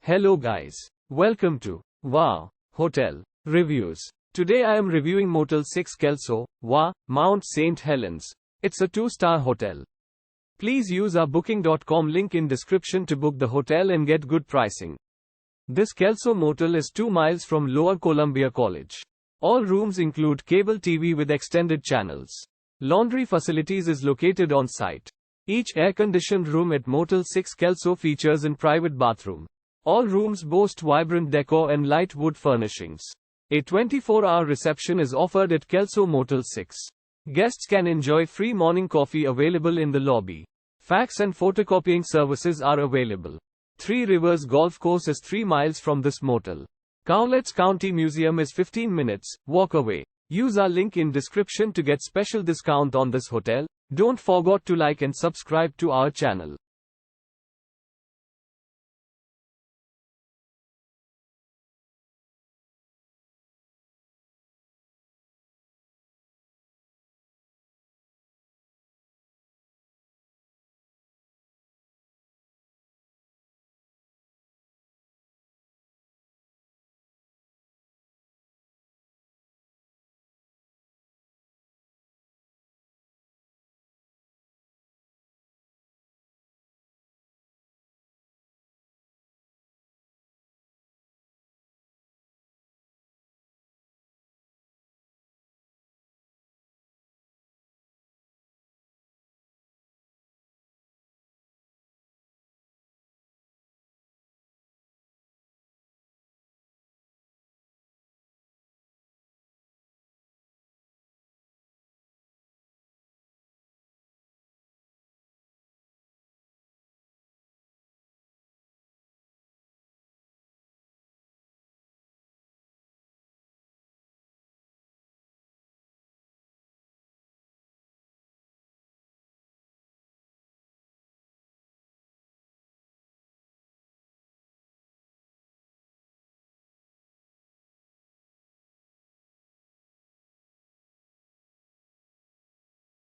Hello guys. Welcome to Wow Hotel Reviews. Today I am reviewing Motel 6-Kelso, Mount St. Helens. It's a 2-star hotel. Please use our booking.com link in description to book the hotel and get good pricing. This Kelso Motel is 2 miles from Lower Columbia College. All rooms include cable TV with extended channels. Laundry facilities is located on site. Each air-conditioned room at Motel 6-Kelso features a private bathroom. All rooms boast vibrant decor and light wood furnishings. A 24-hour reception is offered at Kelso Motel 6. Guests can enjoy free morning coffee available in the lobby. Fax and photocopying services are available. Three Rivers Golf Course is 3 miles from this motel. Cowlitz County Museum is 15 minutes walk away. Use our link in description to get special discount on this hotel. Don't forget to like and subscribe to our channel.